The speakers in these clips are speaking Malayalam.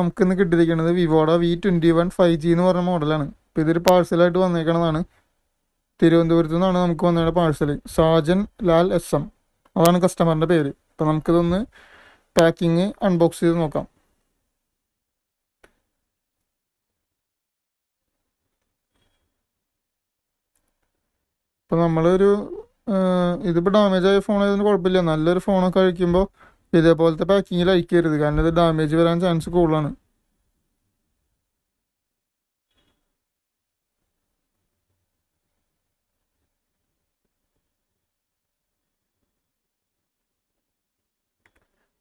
നമുക്കിന്ന് കിട്ടിയിരിക്കുന്നത് വിവോയുടെ V21 5G എന്ന് പറഞ്ഞ മോഡലാണ്. ഇപ്പോൾ ഇതൊരു പാഴ്സലായിട്ട് വന്നേക്കണതാണ്. തിരുവനന്തപുരത്തു നിന്നാണ് നമുക്ക് വന്നേക്കുന്ന പാഴ്സൽ. സാജൻ ലാൽ SM അതാണ് കസ്റ്റമറിൻ്റെ പേര്. അപ്പോൾ നമുക്കിതൊന്ന് പാക്കിങ് അൺബോക്സ് ചെയ്ത് നോക്കാം. ഇപ്പോൾ നമ്മളൊരു ഇതിപ്പോൾ ഡാമേജ് ആയ ഫോൺ ആയതിന് കുഴപ്പമില്ല. നല്ലൊരു ഫോണൊക്കെ കഴിക്കുമ്പോൾ ഇതേപോലത്തെ പാക്കിങ്ങിൽ അയക്കരുത്, കാരണം ഇത് ഡാമേജ് വരാൻ ചാൻസ് കൂടുതലാണ്.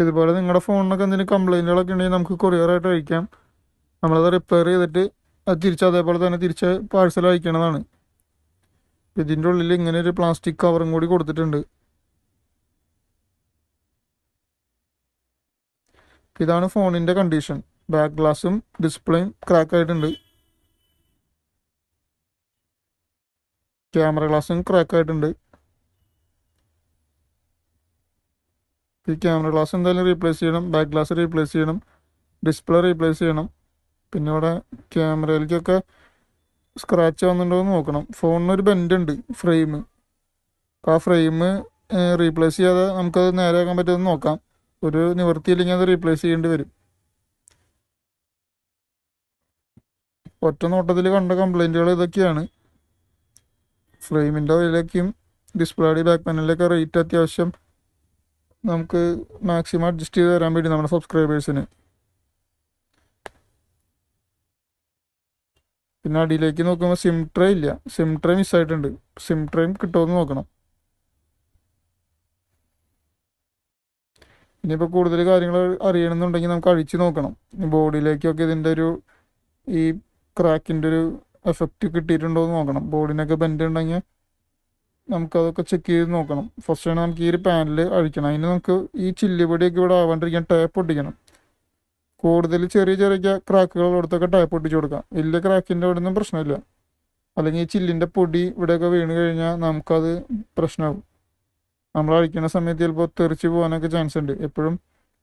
ഇതുപോലെ നിങ്ങളുടെ ഫോണിനൊക്കെ എന്തെങ്കിലും കംപ്ലൈൻറ്റുകളൊക്കെ ഉണ്ടെങ്കിൽ നമുക്ക് കൊറിയറായിട്ട് അയക്കാം. നമ്മളത് റിപ്പയർ ചെയ്തിട്ട് അത് തിരിച്ച് അതേപോലെ തന്നെ തിരിച്ച് പാഴ്സൽ അയക്കണതാണ്. ഇതിൻ്റെ ഉള്ളിൽ ഇങ്ങനെ ഒരു പ്ലാസ്റ്റിക് കവറും കൂടി കൊടുത്തിട്ടുണ്ട്. ഇതാണ് ഫോണിൻ്റെ കണ്ടീഷൻ. ബാക്ക് ഗ്ലാസും ഡിസ്പ്ലേയും ക്രാക്ക് ആയിട്ടുണ്ട്. ക്യാമറ ഗ്ലാസും ക്രാക്ക് ആയിട്ടുണ്ട്. ഈ ക്യാമറ ഗ്ലാസ് എന്തായാലും റീപ്ലേസ് ചെയ്യണം, ബാക്ക് ഗ്ലാസ് റീപ്ലേസ് ചെയ്യണം, ഡിസ്പ്ലേ റീപ്ലേസ് ചെയ്യണം. പിന്നെ ഇവിടെ ക്യാമറയിലേക്കൊക്കെ സ്ക്രാച്ച് വന്നിട്ടുണ്ടോ എന്ന് നോക്കണം. ഫോണിനൊരു ബെൻഡ് ഉണ്ട് ഫ്രെയിം. ആ ഫ്രെയിം റീപ്ലേസ് ചെയ്യാതെ നമുക്കത് നേരെയാക്കാൻ പറ്റുമെന്ന് നോക്കാം. ഒരു നിവൃത്തിയില്ലെങ്കിൽ അത് റീപ്ലേസ് ചെയ്യേണ്ടി വരും. ഒറ്റ നോട്ടത്തിൽ കണ്ട കംപ്ലൈൻറ്റുകൾ ഇതൊക്കെയാണ്. ഫ്രെയിമിൻ്റെ ഉള്ളിലേക്കും ഡിസ്പ്ലേയുടെ ബാക്ക് പാനലിലേക്ക് റേറ്റ് അത്യാവശ്യം നമുക്ക് മാക്സിമം അഡ്ജസ്റ്റ് ചെയ്ത് തരാൻ വേണ്ടി നമ്മുടെ സബ്സ്ക്രൈബേഴ്സിന്. പിന്നെ അടിയിലേക്ക് നോക്കുമ്പോൾ സിം ട്രേ ഇല്ല, സിം ട്രേ മിസ്സായിട്ടുണ്ട്. സിം ട്രേയും കിട്ടുമെന്ന് നോക്കണം. ഇനിയിപ്പോൾ കൂടുതൽ കാര്യങ്ങൾ അറിയണമെന്നുണ്ടെങ്കിൽ നമുക്ക് അഴിച്ച് നോക്കണം. ബോഡിയിലേക്കൊക്കെ ഇതിൻ്റെ ഈ ക്രാക്കിൻ്റെ ഒരു എഫക്റ്റ് കിട്ടിയിട്ടുണ്ടോ എന്ന് നോക്കണം. ബോഡിനൊക്കെ ബെൻഡ് ഉണ്ടെങ്കിൽ നമുക്കതൊക്കെ ചെക്ക് ചെയ്ത് നോക്കണം. ഫസ്റ്റ് നമുക്ക് ഈ ഒരു പാനൽ അഴിക്കണം. അതിന് നമുക്ക് ഈ ചില്ലുപൊടിയൊക്കെ ഇവിടെ ആവാണ്ടിരിക്കാൻ ടേപ്പ് ഒട്ടിക്കണം. കൂടുതൽ ചെറിയ ചെറിയ ക്രാക്കുകളോടത്തൊക്കെ ടേപ്പ് ഒട്ടിച്ച് കൊടുക്കാം. വലിയ ക്രാക്കിൻ്റെ അവിടെ ഒന്നും പ്രശ്നമില്ല. അല്ലെങ്കിൽ ഈ ചില്ലിൻ്റെ പൊടി ഇവിടെയൊക്കെ വീണ് കഴിഞ്ഞാൽ നമുക്കത് പ്രശ്നമാകും. നമ്മൾ അഴിക്കുന്ന സമയത്ത് ചിലപ്പോൾ തെറിച്ച് പോകാനൊക്കെ ചാൻസ് ഉണ്ട്. എപ്പോഴും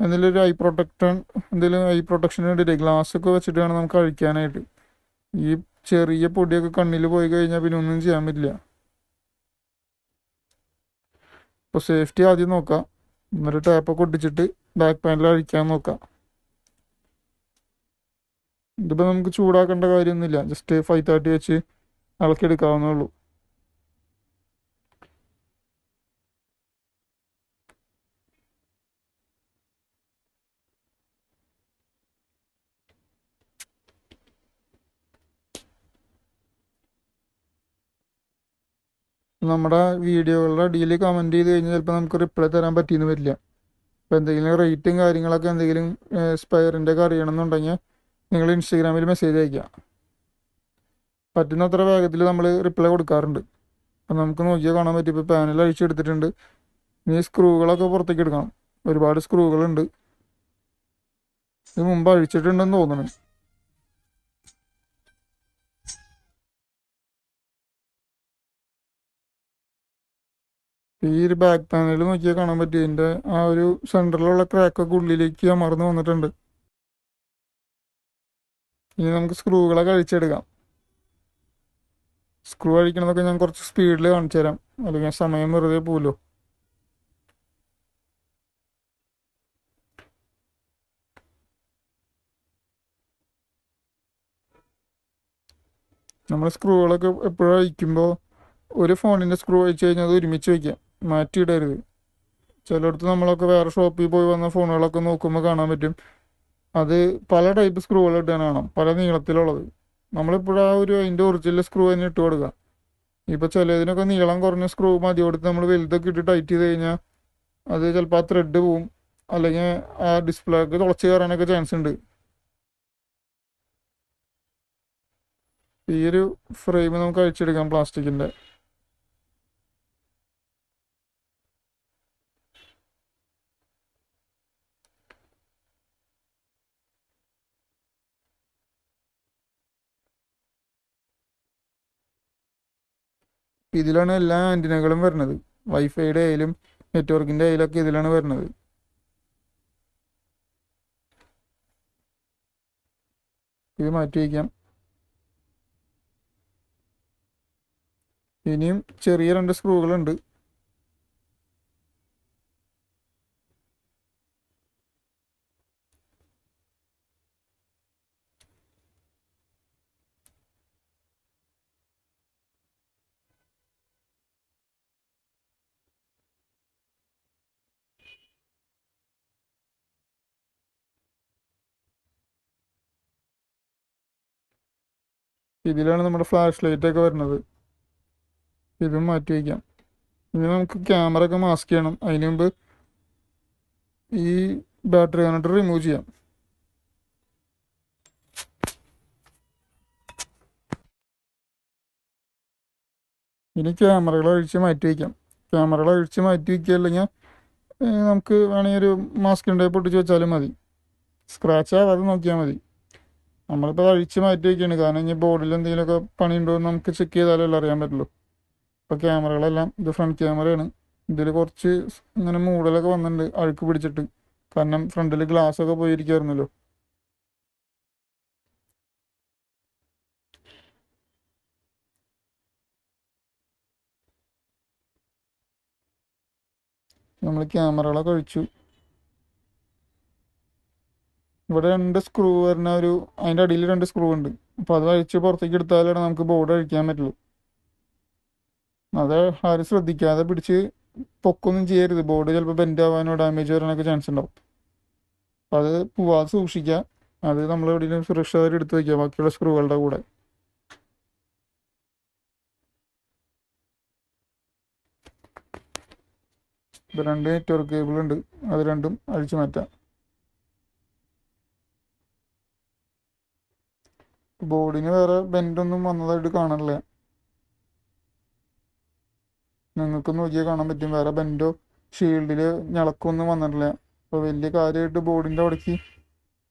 എന്തെങ്കിലും ഐ പ്രൊട്ടക്ഷന് വേണ്ടിയിട്ട് ഗ്ലാസ് ഒക്കെ വെച്ചിട്ട് വേണം നമുക്ക് അഴിക്കാനായിട്ട്. ഈ ചെറിയ പൊടിയൊക്കെ കണ്ണിൽ പോയി കഴിഞ്ഞാൽ പിന്നെ ഒന്നും ചെയ്യാൻ പറ്റില്ല. അപ്പോൾ സേഫ്റ്റി ആദ്യം നോക്കാം, എന്നിട്ട് ടാപ്പൊക്കെ ഒട്ടിച്ചിട്ട് ബാക്ക് പാനൽ അഴിക്കാൻ നോക്കാം. ഇതിപ്പോൾ നമുക്ക് ചൂടാക്കേണ്ട കാര്യമൊന്നുമില്ല, ജസ്റ്റ് 530 വെച്ച് ഇളക്കിയെടുക്കാവുന്നേ ഉള്ളൂ. നമ്മുടെ വീഡിയോകളുടെ അടിയിൽ കമൻറ്റ് ചെയ്ത് കഴിഞ്ഞാൽ ചിലപ്പോൾ നമുക്ക് റിപ്ലൈ തരാൻ പറ്റിയെന്ന് വരില്ല. അപ്പോൾ എന്തെങ്കിലും റേറ്റും കാര്യങ്ങളൊക്കെ എന്തെങ്കിലും സ്പെയറിൻ്റെ ഒക്കെ അറിയണമെന്നുണ്ടെങ്കിൽ നിങ്ങൾ ഇൻസ്റ്റഗ്രാമിൽ മെസ്സേജ് അയക്കുക. പറ്റുന്നത്ര വേഗത്തിൽ നമ്മൾ റിപ്ലൈ കൊടുക്കാറുണ്ട്. അപ്പം നമുക്ക് നോക്കിയാൽ കാണാൻ പറ്റും. ഇപ്പോൾ പാനൽ അഴിച്ചെടുത്തിട്ടുണ്ട്. ഇനി സ്ക്രൂകളൊക്കെ പുറത്തേക്ക് എടുക്കണം. ഒരുപാട് സ്ക്രൂകളുണ്ട്. ഇത് മുമ്പ് അഴിച്ചിട്ടുണ്ടെന്ന് തോന്നുന്നു. ഈ ഒരു ബാക്ക് പാനൽ നോക്കിയാൽ കാണാൻ പറ്റും. ഇതിൻ്റെ ആ ഒരു സെൻറ്ററിലുള്ള ക്രാക്കൊക്കെ ഉള്ളിലേക്ക് അമർന്ന് വന്നിട്ടുണ്ട്. ഇനി നമുക്ക് സ്ക്രൂകളൊക്കെ അഴിച്ചെടുക്കാം. സ്ക്രൂ അഴിക്കണതൊക്കെ ഞാൻ കുറച്ച് സ്പീഡിൽ കാണിച്ചു തരാം, അല്ലെങ്കിൽ സമയം വെറുതെ പോലോ. നമ്മൾ സ്ക്രൂകളൊക്കെ എപ്പോഴും അഴിക്കുമ്പോൾ ഒരു ഫോണിൻ്റെ സ്ക്രൂ അഴിച്ചു കഴിഞ്ഞാൽ അത് ഒരുമിച്ച് വയ്ക്കാം, മാറ്റിയിടരുത്. ചിലയിടത്ത് നമ്മളൊക്കെ വേറെ ഷോപ്പിൽ പോയി വന്ന ഫോണുകളൊക്കെ നോക്കുമ്പോൾ കാണാൻ പറ്റും അത് പല ടൈപ്പ് സ്ക്രൂകൾ ഇടാൻ കാണാം, പല നീളത്തിലുള്ളത്. നമ്മളിപ്പോഴും അതിൻ്റെ ഒറിജിനൽ സ്ക്രൂ തന്നെ ഇട്ട് കൊടുക്കുക. ഇപ്പോൾ ചിലതിനൊക്കെ നീളം കുറഞ്ഞ സ്ക്രൂ മതി കൊടുത്ത് നമ്മൾ വലുതൊക്കെ ഇട്ട് ടൈറ്റ് ചെയ്ത് കഴിഞ്ഞാൽ അത് ചിലപ്പോൾ ആ ത്രെഡ് പോവും, അല്ലെങ്കിൽ ആ ഡിസ്പ്ലേക്ക് തുളച്ച് കയറാനൊക്കെ ചാൻസ് ഉണ്ട്. ഈ ഒരു ഫ്രെയിം നമുക്ക് അഴിച്ചെടുക്കാം പ്ലാസ്റ്റിക്കിൻ്റെ. ഇതിലാണ് എല്ലാ ആൻറ്റിനകളും വരുന്നത്. വൈഫൈയുടെ ആയാലും നെറ്റ്വർക്കിൻ്റെ ആയാലൊക്കെ ഇതിലാണ് വരുന്നത്. ഇത് മാറ്റി വയ്ക്കാം. ഇനിയും ചെറിയ 2 സ്ക്രൂകളുണ്ട്. ഇതിലാണ് നമ്മുടെ ഫ്ലാഷ് ലൈറ്റ് ഒക്കെ വരുന്നത്. ഇതും മാറ്റി വയ്ക്കാം. ഇനി നമുക്ക് ക്യാമറ ഒക്കെ മാസ്ക് ചെയ്യണം. അതിന് മുമ്പ് ഈ ബാറ്ററി കണക്ടർ റിമൂവ് ചെയ്യാം. ഇനി ക്യാമറകൾ അഴിച്ച് മാറ്റി വയ്ക്കാം. ക്യാമറകൾ അഴിച്ച് മാറ്റി വയ്ക്കുക, അല്ലെങ്കിൽ നമുക്ക് വേണമെങ്കിൽ ഒരു മാസ്ക് ഉണ്ടായി പൊട്ടിച്ച് വെച്ചാലും മതി. സ്ക്രാച്ച് ആവാതെ നോക്കിയാൽ മതി. നമ്മളിപ്പോൾ അഴിച്ച് മാറ്റി വയ്ക്കുകയാണ്, കാരണം ഇനി ബോർഡിൽ എന്തെങ്കിലുമൊക്കെ പണിയുണ്ടോ എന്ന് നമുക്ക് ചെക്ക് ചെയ്താലല്ലേ അറിയാൻ പറ്റുള്ളൂ. ഇപ്പോൾ ക്യാമറകളെല്ലാം ഇത് ഫ്രണ്ട് ക്യാമറയാണ്. ഇതിൽ കുറച്ച് ഇങ്ങനെ മൂടലൊക്കെ വന്നിട്ടുണ്ട് അഴുക്ക് പിടിച്ചിട്ട്, കാരണം ഫ്രണ്ടിൽ ഗ്ലാസ് ഒക്കെ പോയിരിക്കുമായിരുന്നല്ലോ. നമ്മൾ ക്യാമറകളൊക്കെ അഴിച്ചു. ഇവിടെ 2 സ്ക്രൂ വരുന്ന അതിൻ്റെ അടിയിൽ 2 സ്ക്രൂ ഉണ്ട്. അപ്പോൾ അത് അഴിച്ച് പുറത്തേക്ക് എടുത്താലാണ് നമുക്ക് ബോർഡ് അഴിക്കാൻ പറ്റുള്ളൂ. അത് ആരും ശ്രദ്ധിക്കാതെ പിടിച്ച് പൊക്കൊന്നും ചെയ്യരുത്. ബോർഡ് ചിലപ്പോൾ ബെൻഡ് ആവാനോ ഡാമേജ് വരാനൊക്കെ ചാൻസ് ഉണ്ടാവും. അപ്പോൾ അത് പോവാതെ സൂക്ഷിക്കുക. അത് നമ്മൾ എവിടെയെങ്കിലും സുരക്ഷിതമായിട്ട് എടുത്ത് വയ്ക്കുക ബാക്കിയുള്ള സ്ക്രൂകളുടെ കൂടെ. ഇപ്പോൾ 2 നെറ്റ്വർക്ക് കേബിൾ ഉണ്ട്, അത് രണ്ടും അഴിച്ചു മാറ്റാം. ബോർഡിന് വേറെ ബെൻഡൊന്നും വന്നതായിട്ട് കാണാനില്ല. നിങ്ങൾക്ക് നോക്കിയാൽ കാണാൻ പറ്റും, വേറെ ബെൻഡോ ഷീൽഡിൽ ഞളക്കൊന്നും വന്നിട്ടില്ല. അപ്പോൾ വലിയ കാര്യമായിട്ട് ബോർഡിൻ്റെ അവിടേക്ക്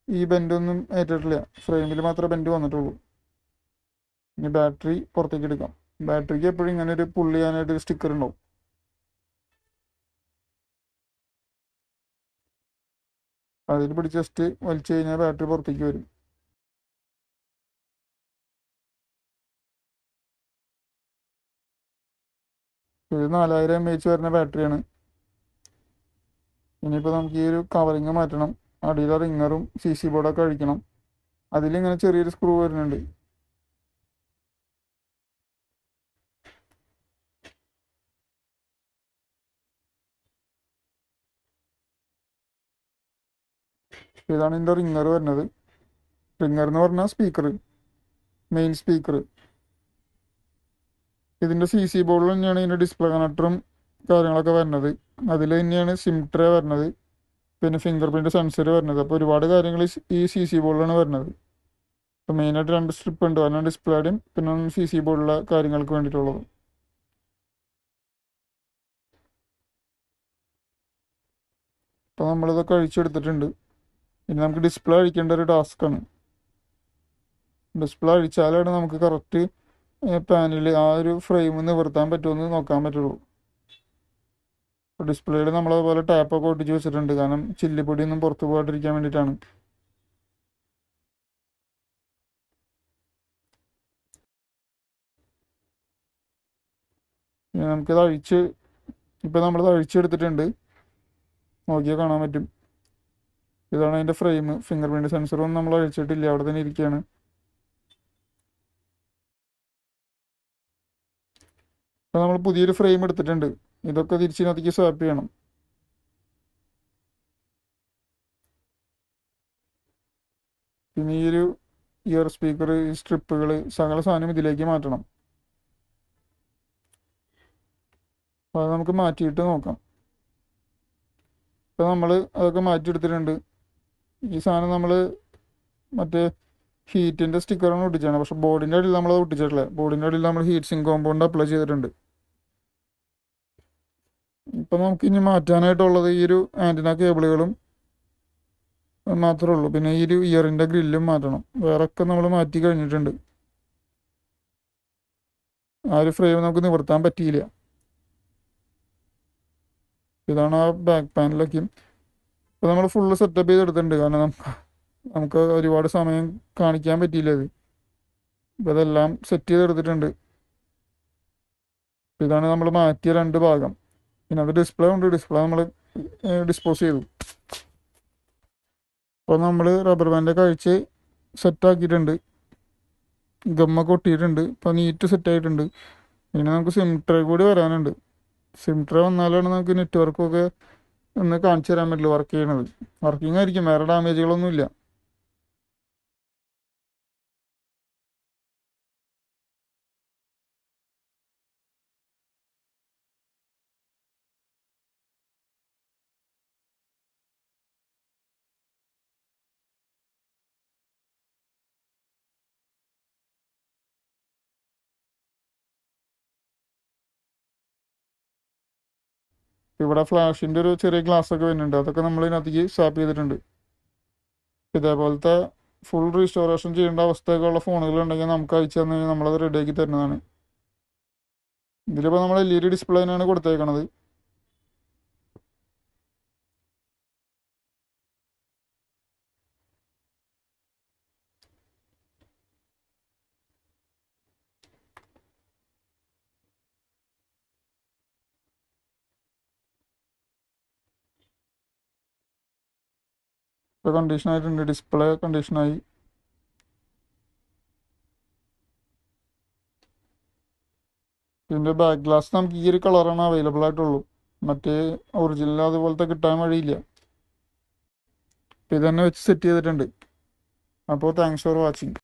ഈ ബെൻഡൊന്നും ഏറ്റിട്ടില്ല. ഫ്രെയിമിൽ മാത്രമേ ബെൻഡ് വന്നിട്ടുള്ളൂ. ഇനി ബാറ്ററി പുറത്തേക്ക് എടുക്കാം. ബാറ്ററിക്ക് എപ്പോഴും ഇങ്ങനെ ഒരു പുള്ളി ചെയ്യാനായിട്ട് ഒരു സ്റ്റിക്കർ ഉണ്ടാവും. അതിൽ പിടിച്ച് ജസ്റ്റ് വലിച്ചു കഴിഞ്ഞാൽ ബാറ്ററി പുറത്തേക്ക് വരും. ഇത് 4000 mAh വരുന്ന ബാറ്ററിയാണ്. ഇനിയിപ്പോൾ നമുക്ക് ഈ ഒരു കവറിങ് മാറ്റണം. അടിയിലെ റിങ്ങറും CC ബോർഡൊക്കെ അഴിക്കണം. അതിലിങ്ങനെ ചെറിയൊരു സ്ക്രൂ വരുന്നുണ്ട്. ഇതാണ് ഇതിൻ്റെ റിങ്ങർ വരുന്നത്. റിങ്ങർ എന്ന് പറഞ്ഞാൽ സ്പീക്കർ, മെയിൻ സ്പീക്കർ. ഇതിൻ്റെ CC ബോർഡിൽ തന്നെയാണ് ഇതിൻ്റെ ഡിസ്പ്ലേ കണക്ടറും കാര്യങ്ങളൊക്കെ വരുന്നത്. അതിൽ തന്നെയാണ് സിം ട്രേ വരുന്നത്, പിന്നെ ഫിംഗർ പ്രിൻറ്റ് സെൻസർ വരുന്നത്. അപ്പോൾ ഒരുപാട് കാര്യങ്ങൾ ഈ CC ബോർഡിലാണ് വരുന്നത്. അപ്പോൾ മെയിനായിട്ട് 2 സ്ട്രിപ്പ് ഉണ്ട്, കാരണം ഡിസ്പ്ലേയുടെയും പിന്നെ CC ബോർഡിലെ കാര്യങ്ങൾക്ക് വേണ്ടിയിട്ടുള്ളത്. അപ്പോൾ നമ്മളിതൊക്കെ അഴിച്ചെടുത്തിട്ടുണ്ട്. ഇനി നമുക്ക് ഡിസ്പ്ലേ അഴിക്കേണ്ട ഒരു ടാസ്ക്കാണ്. ഡിസ്പ്ലേ അഴിച്ചാലാണ് നമുക്ക് കറക്റ്റ് പാനിൽ ആ ഒരു ഫ്രെയിം നിവർത്താൻ പറ്റുമെന്ന് നോക്കാൻ പറ്റുള്ളൂ. ഡിസ്പ്ലേയിൽ നമ്മളതുപോലെ ടാപ്പൊക്കെ ഒട്ടിച്ച് വെച്ചിട്ടുണ്ട്, കാരണം ചില്ലിപ്പൊടിയൊന്നും പുറത്ത് പോകാണ്ടിരിക്കാൻ വേണ്ടിയിട്ടാണ്. നമുക്കിത് ഇപ്പം നമ്മളിത് അഴിച്ചെടുത്തിട്ടുണ്ട്. നോക്കിയാൽ കാണാൻ പറ്റും. ഇതാണ് അതിൻ്റെ ഫ്രെയിം. ഫിംഗർ പ്രിൻറ്റ് സെൻസറൊന്നും നമ്മൾ അഴിച്ചിട്ടില്ല, അവിടെ തന്നെ ഇരിക്കുകയാണ്. ഇപ്പം നമ്മൾ പുതിയൊരു ഫ്രെയിം എടുത്തിട്ടുണ്ട്. ഇതൊക്കെ തിരിച്ചിനകത്തേക്ക് സ്വാപ്പ് ചെയ്യണം. പിന്നെ ഈ ഒരു ഇയർ സ്പീക്കർ, സ്ട്രിപ്പുകൾ, സകല സാധനം ഇതിലേക്ക് മാറ്റണം. അപ്പോൾ അത് നമുക്ക് മാറ്റിയിട്ട് നോക്കാം. ഇപ്പോൾ നമ്മൾ അതൊക്കെ മാറ്റിയെടുത്തിട്ടുണ്ട്. ഈ സാധനം നമ്മൾ മറ്റേ ഹീറ്റിൻ്റെ സ്റ്റിക്കറാണ് ഒട്ടിച്ചാണ്, പക്ഷെ ബോർഡിൻ്റെ അടിയിൽ നമ്മളത് ഒട്ടിച്ചിട്ടില്ല. ബോർഡിൻ്റെ അടിയിൽ നമ്മൾ ഹീറ്റ് സിങ്ക് കോമ്പൗണ്ട് അപ്ലൈ ചെയ്തിട്ടുണ്ട്. ഇപ്പം നമുക്ക് ഇനി മാറ്റാനായിട്ടുള്ളത് ഈ ഒരു ആൻറ്റിന കേബിളുകളും മാത്രമേ ഉള്ളൂ. പിന്നെ ഈ ഒരു ഇയറിൻ്റെ ഗ്രില്ലും മാറ്റണം. വേറൊക്കെ നമ്മൾ മാറ്റി കഴിഞ്ഞിട്ടുണ്ട്. ആ ഒരു ഫ്രെയിം നമുക്ക് നിവർത്താൻ പറ്റിയില്ല. ഇതാണ് ആ ബാക്ക് പാനലൊക്കെയും. ഇപ്പോൾ നമ്മൾ ഫുള്ള് സെറ്റപ്പ് ചെയ്തെടുത്തിട്ടുണ്ട്, കാരണം നമുക്ക് നമുക്ക് ഒരുപാട് സമയം കാണിക്കാൻ പറ്റിയില്ല അത്. ഇപ്പം അതെല്ലാം സെറ്റ് ചെയ്തെടുത്തിട്ടുണ്ട്. ഇതാണ് നമ്മൾ മാറ്റിയ രണ്ട് ഭാഗം. പിന്നെ അത് ഡിസ്പ്ലേ ഉണ്ട്, ഡിസ്പ്ലേ നമ്മൾ ഡിസ്പോസ് ചെയ്തു. അപ്പോൾ നമ്മൾ റബ്ബർ ബാൻഡൊക്കെ അഴിച്ച് സെറ്റാക്കിയിട്ടുണ്ട്, ഗമ്മൊക്കെ ഒട്ടിയിട്ടുണ്ട്, ഇപ്പോൾ നീറ്റ് സെറ്റായിട്ടുണ്ട്. പിന്നെ നമുക്ക് സിം ട്രേ കൂടി വരാനുണ്ട്. സിം ട്രേ വന്നാലാണ് നമുക്ക് നെറ്റ്വർക്കൊക്കെ ഒന്ന് കാണിച്ചു തരാൻ പറ്റുള്ളൂ വർക്ക് ചെയ്യണത്. വർക്കിംഗ് ആയിരിക്കും, വേറെ ഡാമേജുകളൊന്നുമില്ല. ഇവിടെ ഫ്ലാഷിൻ്റെ ഒരു ചെറിയ ഗ്ലാസ് ഒക്കെ വരുന്നുണ്ട്, അതൊക്കെ നമ്മൾ ഇതിനകത്തേക്ക് സ്വാപ്പ് ചെയ്തിട്ടുണ്ട്. ഇതേപോലത്തെ ഫുൾ റീസ്റ്റോറേഷൻ ചെയ്യേണ്ട അവസ്ഥയൊക്കെ ഉള്ള ഫോണുകൾ ഉണ്ടെങ്കിൽ നമുക്ക് അയച്ചു തന്നു കഴിഞ്ഞാൽ നമ്മളത് റെഡിയാക്കി തരുന്നതാണ്. ഇതിലിപ്പോൾ നമ്മൾ LED ഡിസ്പ്ലേ തന്നെയാണ് കൊടുത്തേക്കണത്. ഇപ്പോൾ കണ്ടീഷൻ ആയിട്ടുണ്ട്, ഡിസ്പ്ലേ കണ്ടീഷനായി. ഇതിൻ്റെ ബാക്ക് ഗ്ലാസ് നമുക്ക് ഈ ഒരു കളറാണ് അവൈലബിൾ ആയിട്ടുള്ളൂ, മറ്റേ ഒറിജിനൽ അതുപോലത്തെ കിട്ടാൻ വഴിയില്ല. അപ്പോൾ ഇതന്നെ വെച്ച് സെറ്റ് ചെയ്തിട്ടുണ്ട്. അപ്പോൾ താങ്ക്സ് ഫോർ വാച്ചിങ്.